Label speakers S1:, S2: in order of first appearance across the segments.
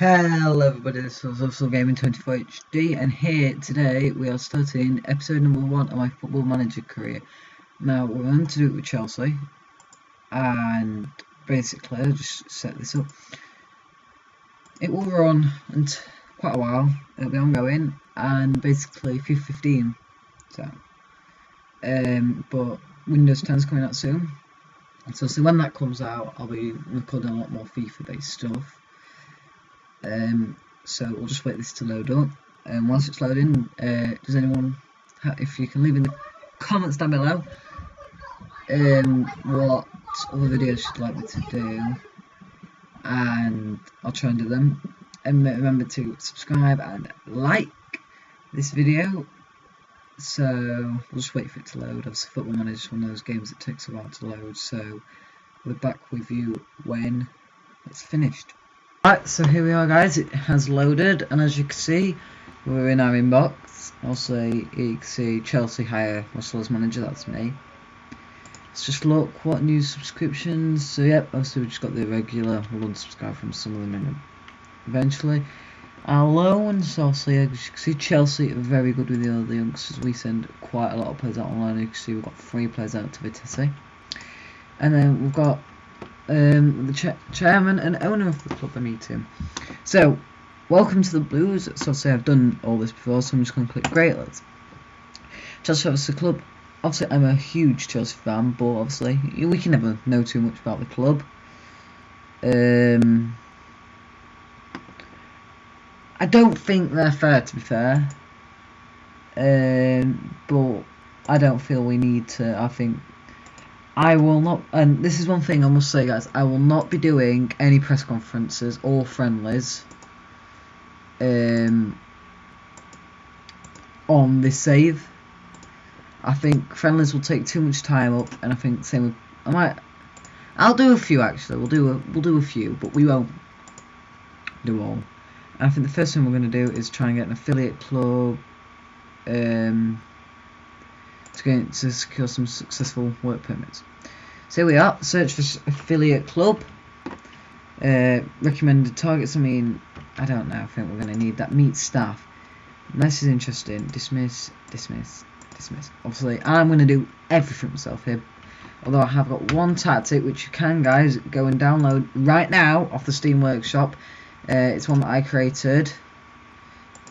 S1: Hello everybody, this is also Gaming 24 HD, and here today we are starting episode number 1 of my Football Manager career. Now we're going to do it with Chelsea, and basically I'll just set this up. It will run and quite a while, it'll be ongoing, and basically FIFA 15. But Windows 10 is coming out soon, so when that comes out I'll be recording a lot more FIFA based stuff. So we'll just wait this to load up, and once it's loading, does anyone, if you can leave in the comments down below what other videos you'd like me to do, and I'll try and do them. And remember to subscribe and like this video. So we'll just wait for it to load. Obviously Football Manager is one of those games that takes a while to load, so we're back with you when it's finished. Right, so here we are guys, it has loaded, and as you can see, we're in our inbox. Also, you can see Chelsea hire Russell as manager, that's me. Let's just look, what new subscriptions. So yep, obviously we just got the regular, we'll unsubscribe from some of them eventually. Our loans, also, as you can see, Chelsea are very good with the other youngsters. We send quite a lot of players out online. You can see we've got 3 players out to Vitesse. And then we've got the chairman and owner of the club, I meet him. So, welcome to the Blues. So obviously I've done all this before, so I'm just going to click Great. Chelsea obviously club. Obviously I'm a huge Chelsea fan, but obviously we can never know too much about the club. I don't think they're fair, to be fair. But I don't feel we need to. I think I will not, and this is one thing I must say guys, I will not be doing any press conferences or friendlies on this save. I think friendlies will take too much time up, and I think same with, I'll do a few actually, we'll do a few, but we won't do all. And I think the first thing we're going to do is try and get an affiliate club to secure some successful work permits. So here we are, search for affiliate club, recommended targets. I mean, I don't know, I think we're going to need that. Meet staff, this is interesting. Dismiss. Obviously I'm going to do everything myself here, although I have got one tactic which you can guys go and download right now off the Steam Workshop. It's one that I created,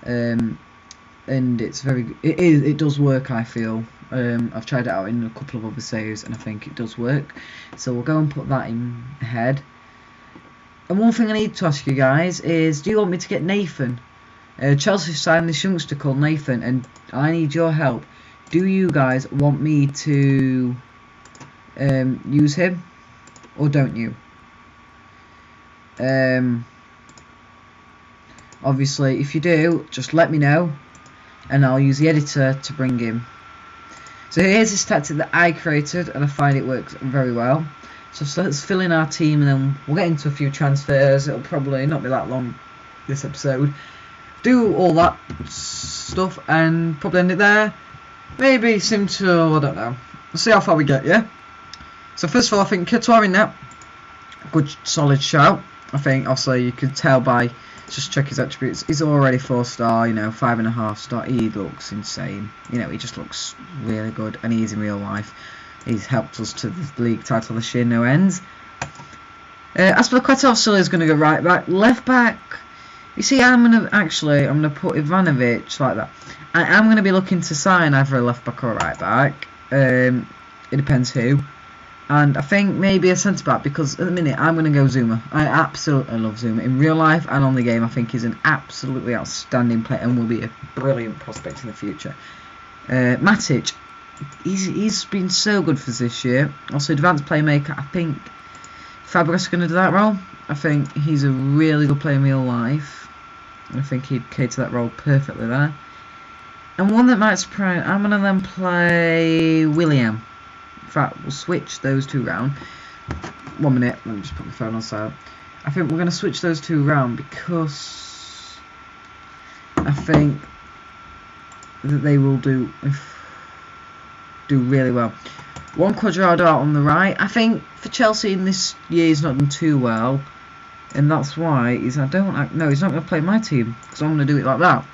S1: and it's very good. It does work, I feel. I've tried it out in a couple of other saves and I think it does work, so we'll go and put that in ahead. And one thing I need to ask you guys is, do you want me to get Nathan? Chelsea signed this youngster called Nathan, and I need your help. Do you guys want me to use him, or don't you? Obviously if you do, just let me know and I'll use the editor to bring him. So here's this tactic that I created, and I find it works very well. So let's fill in our team, and then we'll get into a few transfers. It'll probably not be that long, this episode. Do all that stuff and probably end it there. Maybe sim to, I don't know. We'll see how far we get, yeah? So first of all, I think Courtois in that. Good solid shout. I think also you can tell by just check his attributes. He's already 4-star, you know, 5.5 star. He looks insane. You know, he just looks really good, and he is in real life. He's helped us to the league title this year, no ends. Azpilicueta still is going to go right back, left back. You see, I'm gonna put Ivanovic like that. I am going to be looking to sign either a left back or a right back. It depends who. And I think maybe a centre back, because at the minute I'm going to go Zuma. I absolutely love Zuma in real life and on the game. I think he's an absolutely outstanding player and will be a brilliant prospect in the future. Matic, he's been so good for us this year. Also advanced playmaker. I think Fabregas is going to do that role. I think he's a really good player in real life. I think he'd cater that role perfectly there. And one that might surprise, I'm going to then play William. In fact, we'll switch those two round. 1 minute, let me just put my phone on silent. I think we're going to switch those two round because I think that they will do really well. One Cuadrado out on the right. I think for Chelsea in this year he's not done too well. and that's why he's not going to play my team because I'm going to do it like that.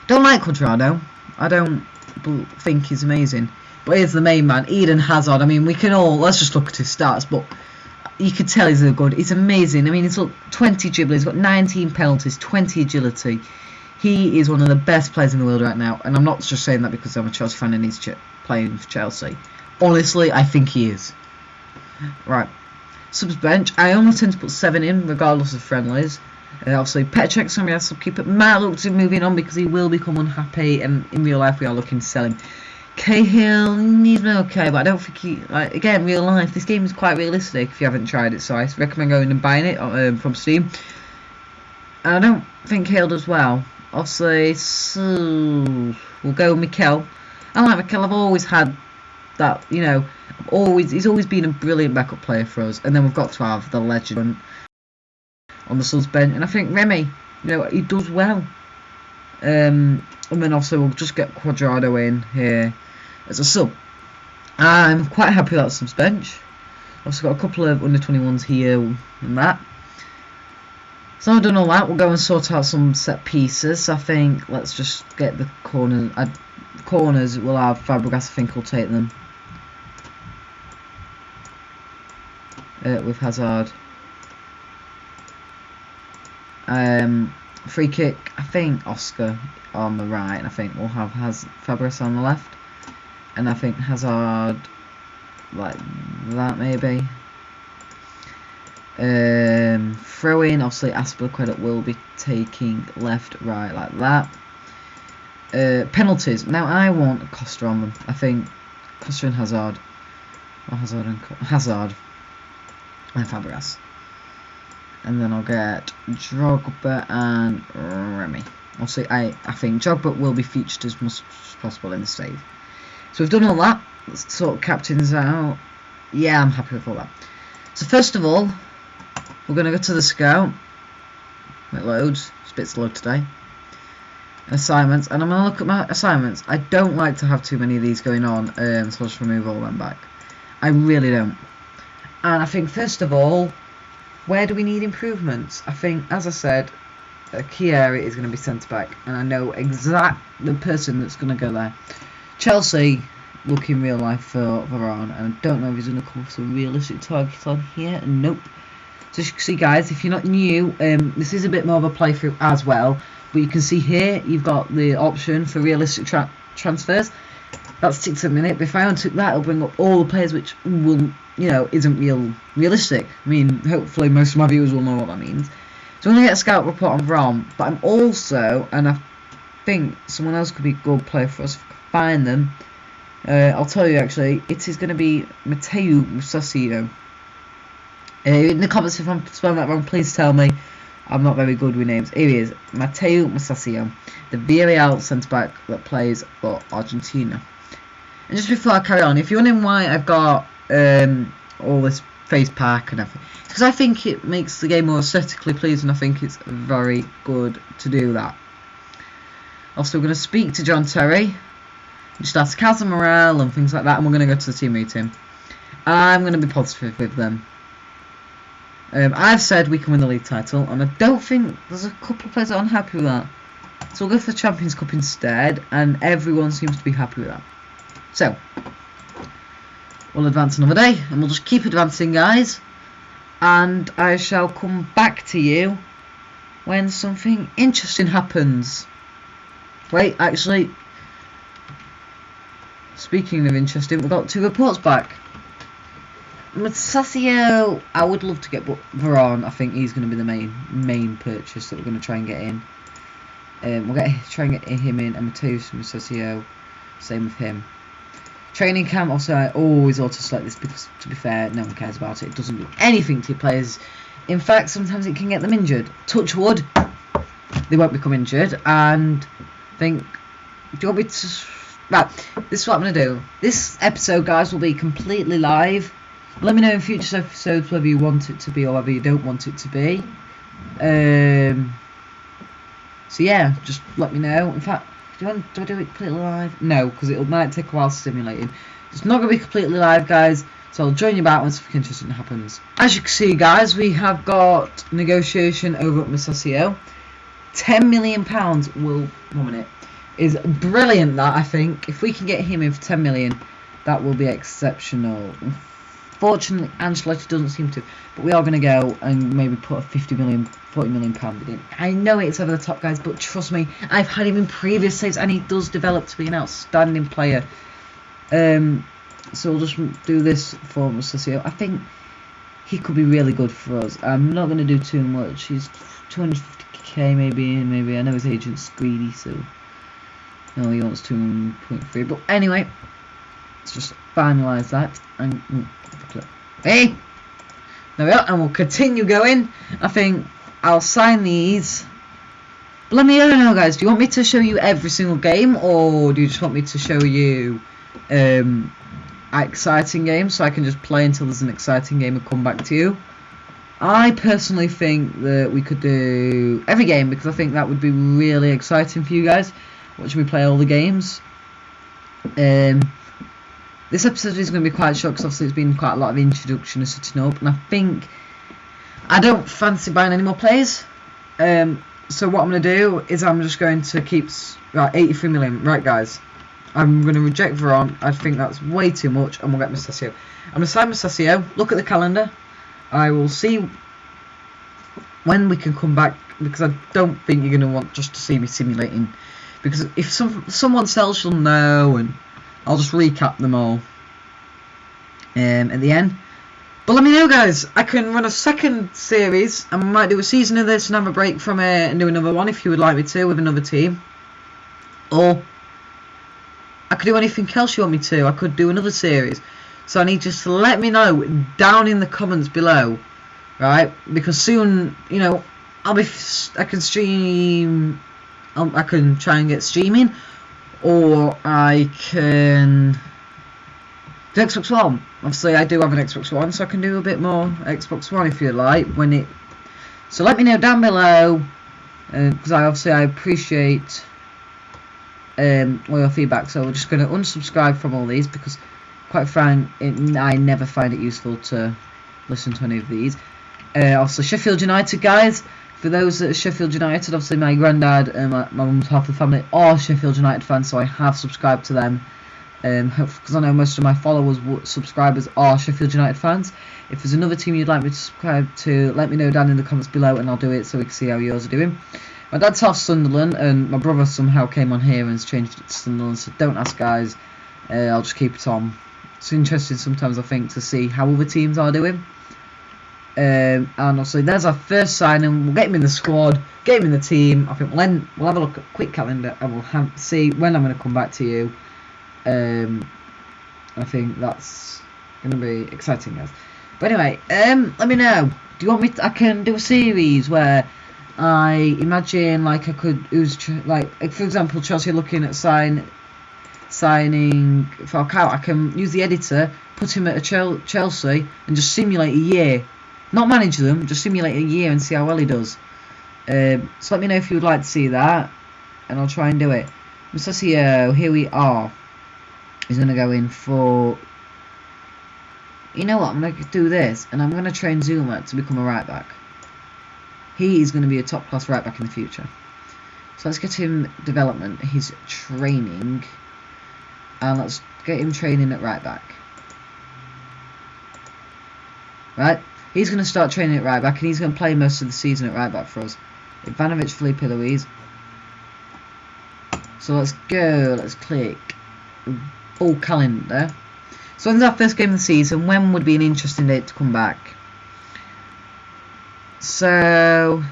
S1: Don't like Cuadrado. I don't think he's amazing, but he's the main man. Eden Hazard. I mean, let's just look at his stats, but you could tell he's good. He's amazing. I mean, he's got 20 dribbles, he's got 19 penalties, 20 agility. He is one of the best players in the world right now, and I'm not just saying that because I'm a Chelsea fan and he's playing for Chelsea. Honestly, I think he is. Right. Subs bench. I only tend to put 7 in, regardless of friendlies. Obviously, Petr Cech's going to be our subkeeper. Matt looks moving on because he will become unhappy, and in real life we are looking to sell him. Cahill, he's been okay, but I don't think he... again, real life, this game is quite realistic if you haven't tried it, so I recommend going and buying it from Steam. And I don't think Cahill does well. Obviously, so we'll go with Mikel. I like Mikel. I've always had that, you know, he's always been a brilliant backup player for us. And then we've got to have the legend on the subs bench. And I think Remy, you know, he does well. And then also we'll just get Cuadrado in here as a sub. I'm quite happy with that subs bench. I've also got a couple of under 21s here and that. So I've done all that. We'll go and sort out some set pieces. I think let's just get the corners. Corners we'll have Fabregas. I think we'll take them with Hazard. Free kick. I think Oscar on the right. And I think we'll have Fabregas on the left. And I think Hazard like that maybe. Throw in, obviously Azpilicueta will be taking left, right like that. Penalties. Now I want Costa on them. I think Costa and Hazard, or Hazard and Fabregas, and then I'll get Drogba and Remy. Obviously, I think Drogba will be featured as much as possible in the save. So we've done all that. Let's sort captains out. Yeah, I'm happy with all that. So first of all, we're going to go to the scout. It loads. It's a bit slow today. Assignments. And I'm going to look at my assignments. I don't like to have too many of these going on. So I'll just remove all of them back. I really don't. And I think, first of all, where do we need improvements? I think, as I said, a key area is going to be centre-back. And I know exactly the person that's going to go there. Chelsea, looking real life for Varane. And I don't know if he's going to come for some realistic targets on here. Nope. So as you can see, guys, if you're not new, this is a bit more of a playthrough as well. But you can see here, you've got the option for realistic transfers. That's ticked a minute. But if I untick that, it'll bring up all the players which will, you know, isn't realistic. I mean, hopefully most of my viewers will know what that means. So I'm going to get a scout report on Varane. But I'm also, and I think someone else could be a good player for us if I can find them. I'll tell you actually, it is going to be Matteo Musacchio. In the comments if I'm spelling that wrong, please tell me. I'm not very good with names. Here he is, Matteo Musacchio, the Villarreal centre-back that plays for Argentina. And just before I carry on, if you're wondering why I've got all this face pack and everything, because I think it makes the game more aesthetically pleasing. I think it's very good to do that. Also, we're going to speak to John Terry, just ask how's the morale and things like that, and we're going to go to the team meeting. I'm going to be positive with them. I've said we can win the league title, and I don't think there's a couple of players that are unhappy with that. So we'll go for the Champions Cup instead, and everyone seems to be happy with that. So, we'll advance another day, and we'll just keep advancing, guys. And I shall come back to you when something interesting happens. Wait, actually, speaking of interesting, we've got 2 reports back. Musacchio, I would love to get, but Varane, I think he's going to be the main purchase that we're going to try and get in. We'll try and get him in, and Matheus Musacchio, same with him. Training camp, also I always auto-select this because, to be fair, no one cares about it. It doesn't do anything to your players. In fact, sometimes it can get them injured. Touch wood, they won't become injured. And I think, do you want me to... Right, this is what I'm going to do. This episode, guys, will be completely live. Let me know in future episodes whether you want it to be or whether you don't want it to be. So yeah, just let me know. In fact, do I do it completely live? No, because it might take a while stimulating. It's not going to be completely live, guys. So I'll join you back when something interesting happens. As you can see, guys, we have got negotiation over at Musasio. £10 million will, 1 minute, is brilliant. That, I think, if we can get him in for 10 million, that will be exceptional. Unfortunately, Ancelotti doesn't seem to, but we are going to go and maybe put a 40 million pound in. I know it's over the top, guys, but trust me, I've had him in previous saves, and he does develop to be an outstanding player. So we'll just do this for Musasio. I think he could be really good for us. I'm not going to do too much. He's 250k maybe, and maybe I know his agent's greedy, so no, he wants 2.3. But anyway, let's just finalise that and hey, there we are, and we'll continue going. I think I'll sign these. But let me know, guys. Do you want me to show you every single game, or do you just want me to show you exciting games so I can just play until there's an exciting game and come back to you? I personally think that we could do every game, because I think that would be really exciting for you guys, watching me play all the games. This episode is going to be quite short because obviously it's been quite a lot of introduction and setting up, and I think I don't fancy buying any more players. So what I'm going to do is I'm just going to keep 83 million. Right, guys, I'm going to reject Veron. I think that's way too much, and we'll get Musasio. I'm going to sign Musasio. Look at the calendar. I will see when we can come back, because I don't think you're going to want just to see me simulating, because if someone else you'll know, and I'll just recap them all at the end. But let me know, guys. I can run a second series, and we might do a season of this and have a break from it and do another one if you would like me to, with another team. Or I could do anything else you want me to. I could do another series. So I need just to let me know down in the comments below, right? Because soon, you know, I can stream. I can try and get streaming, or I can do Xbox One. Obviously, I do have an Xbox One, so I can do a bit more Xbox One if you like. So let me know down below, because I appreciate all your feedback. So we're just going to unsubscribe from all these, because quite frank, I never find it useful to listen to any of these. Also, Sheffield United, guys. For those that are Sheffield United, obviously my granddad and my mum's half the family are Sheffield United fans, so I have subscribed to them. Because I know most of my followers, subscribers, are Sheffield United fans. If there's another team you'd like me to subscribe to, let me know down in the comments below, and I'll do it so we can see how yours are doing. My dad's half Sunderland, and my brother somehow came on here and has changed it to Sunderland, so don't ask, guys. I'll just keep it on. It's interesting sometimes, I think, to see how other teams are doing. And obviously there's our first signing. We'll get him in the squad, get him in the team. I think we'll have a look at quick calendar, and we'll see when I'm going to come back to you. I think that's going to be exciting, guys. But anyway, let me know. Do you want me I can do a series where I imagine, like, I could for example, Chelsea looking at signing Falcao. I can use the editor, put him at a Chelsea, and just simulate a year. Not manage them, just simulate a year and see how well he does. So let me know if you would like to see that, and I'll try and do it. Musasio, here we are. He's going to go in for... You know what, I'm going to do this, and I'm going to train Zuma to become a right back. He is going to be a top class right back in the future. So let's get him development, his training, and let's get him training at right back. Right? He's going to start training at right back, and he's going to play most of the season at right back for us. Ivanovic, Felipe Luis. So let's go, let's click full calendar. So when's our first game of the season? When would be an interesting date to come back? So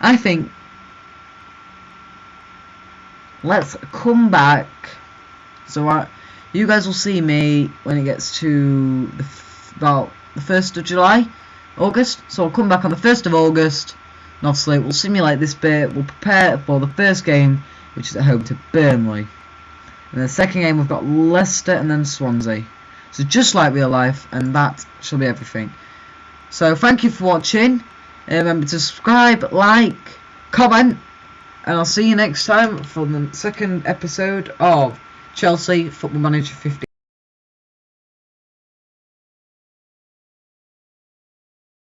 S1: I think let's come back. So you guys will see me when it gets to about the 1st of July, August. So I'll come back on the 1st of August, and obviously we'll simulate this bit. We'll prepare for the first game, which is at home to Burnley. And the second game we've got Leicester and then Swansea. So just like real life, and that shall be everything. So thank you for watching. Remember to subscribe, like, comment, and I'll see you next time for the second episode of Chelsea Football Manager 15.